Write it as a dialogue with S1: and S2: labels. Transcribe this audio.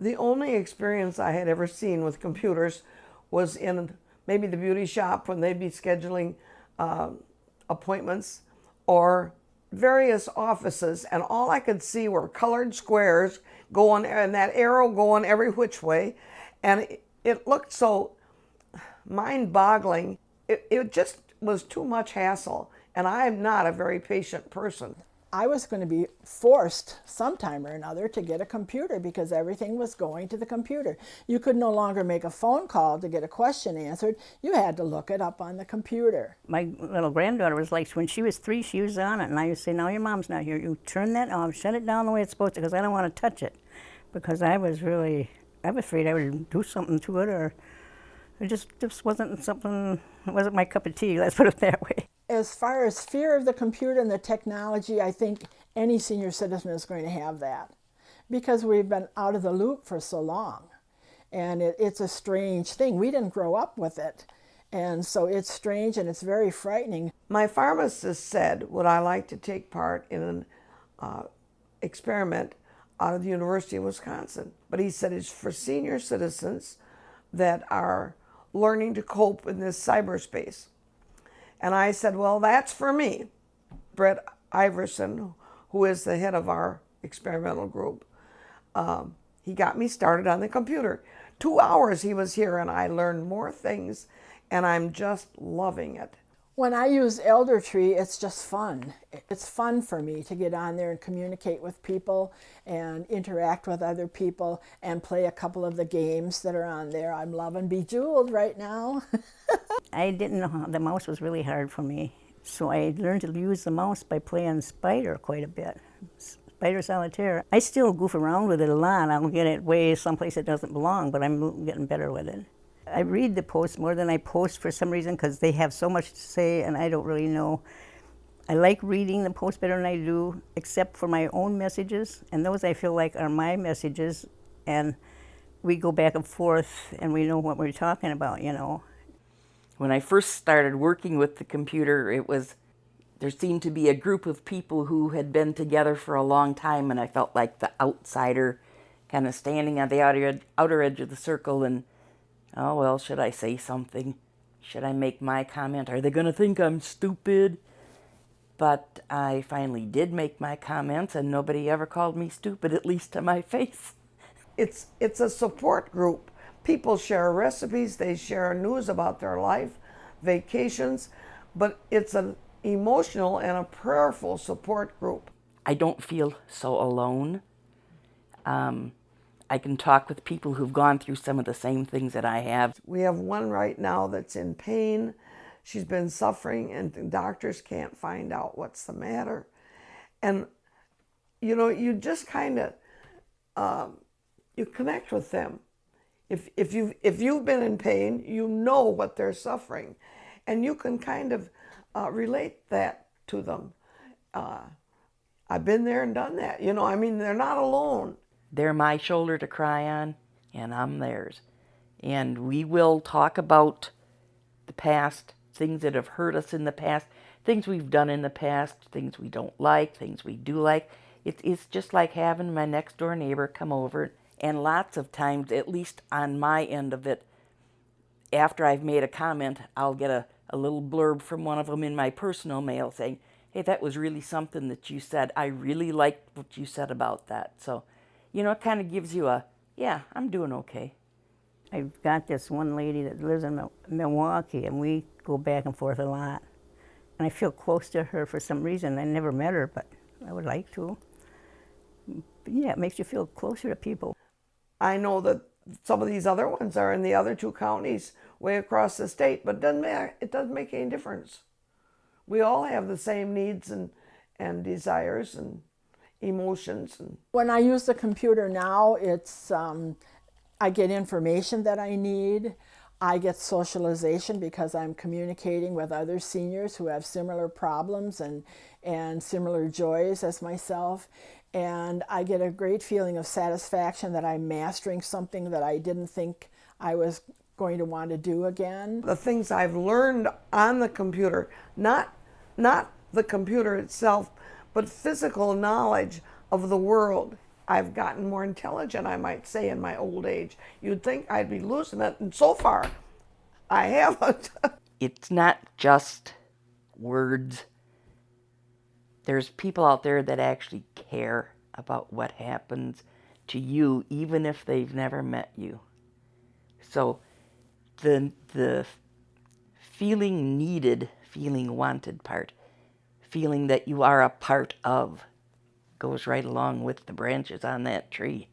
S1: The only experience I had ever seen with computers was in maybe the beauty shop when they'd be scheduling uh, appointments, or various offices, and all I could see were colored squares going, and that arrow going every which way, and it looked so mind-boggling. It just was too much hassle, and I'm not a very patient person.
S2: I was going to be forced sometime or another to get a computer because everything was going to the computer. You could no longer make a phone call to get a question answered. You had to look it up on the computer.
S3: My little granddaughter was like, when she was 3, she was on it, and I used to say, "Now your mom's not here. You turn that off, shut it down the way it's supposed to, because I don't want to touch it." Because I was afraid I would do something to it, or it just wasn't something, it wasn't my cup of tea, let's put it that way.
S2: As far as fear of the computer and the technology, I think any senior citizen is going to have that because we've been out of the loop for so long. And it's a strange thing. We didn't grow up with it. And so it's strange and it's very frightening.
S1: My pharmacist said, would I like to take part in an experiment out of the University of Wisconsin? But he said it's for senior citizens that are learning to cope in this cyberspace. And I said, well, that's for me. Brett Iverson, who is the head of our experimental group, he got me started on the computer. 2 hours he was here, and I learned more things, and I'm just loving it.
S2: When I use Elder Tree, it's just fun. It's fun for me to get on there and communicate with people and interact with other people and play a couple of the games that are on there. I'm loving Bejeweled right now.
S3: I didn't know how, the mouse was really hard for me. So I learned to use the mouse by playing Spider quite a bit. Spider Solitaire. I still goof around with it a lot. I'll get it way someplace it doesn't belong, but I'm getting better with it. I read the posts more than I post for some reason because they have so much to say and I don't really know. I like reading the posts better than I do, except for my own messages, and those I feel like are my messages, and we go back and forth and we know what we're talking about, you know.
S4: When I first started working with the computer, there seemed to be a group of people who had been together for a long time, and I felt like the outsider, kind of standing on the outer edge of the circle, and, oh, well, should I say something? Should I make my comment? Are they going to think I'm stupid? But I finally did make my comments, and nobody ever called me stupid, at least to my face.
S1: It's a support group. People share recipes, they share news about their life, vacations, but it's an emotional and a prayerful support group.
S4: I don't feel so alone. I can talk with people who've gone through some of the same things that I have.
S1: We have one right now that's in pain. She's been suffering, and the doctors can't find out what's the matter. And, you know, you just kind of, you connect with them. If you've been in pain, you know what they're suffering, and you can kind of relate that to them. I've been there and done that. You know, I mean, they're not alone.
S4: They're my shoulder to cry on, and I'm theirs. And we will talk about the past, things that have hurt us in the past, things we've done in the past, things we don't like, things we do like. It's just like having my next door neighbor come over. And lots of times, at least on my end of it, after I've made a comment, I'll get a little blurb from one of them in my personal mail saying, hey, that was really something that you said. I really liked what you said about that. So, you know, it kind of gives you a, yeah, I'm doing okay.
S3: I've got this one lady that lives in Milwaukee, and we go back and forth a lot. And I feel close to her for some reason. I never met her, but I would like to. But yeah, it makes you feel closer to people.
S1: I know that some of these other ones are in the other 2 counties way across the state, but it doesn't make any difference. We all have the same needs and desires and emotions.
S2: When I use the computer now, it's I get information that I need. I get socialization because I'm communicating with other seniors who have similar problems and similar joys as myself. And I get a great feeling of satisfaction that I'm mastering something that I didn't think I was going to want to do again.
S1: The things I've learned on the computer, not the computer itself, but physical knowledge of the world. I've gotten more intelligent, I might say, in my old age. You'd think I'd be losing it, and so far, I haven't.
S4: It's not just words. There's people out there that actually care about what happens to you, even if they've never met you. So the feeling needed, feeling wanted part, feeling that you are a part of, goes right along with the branches on that tree.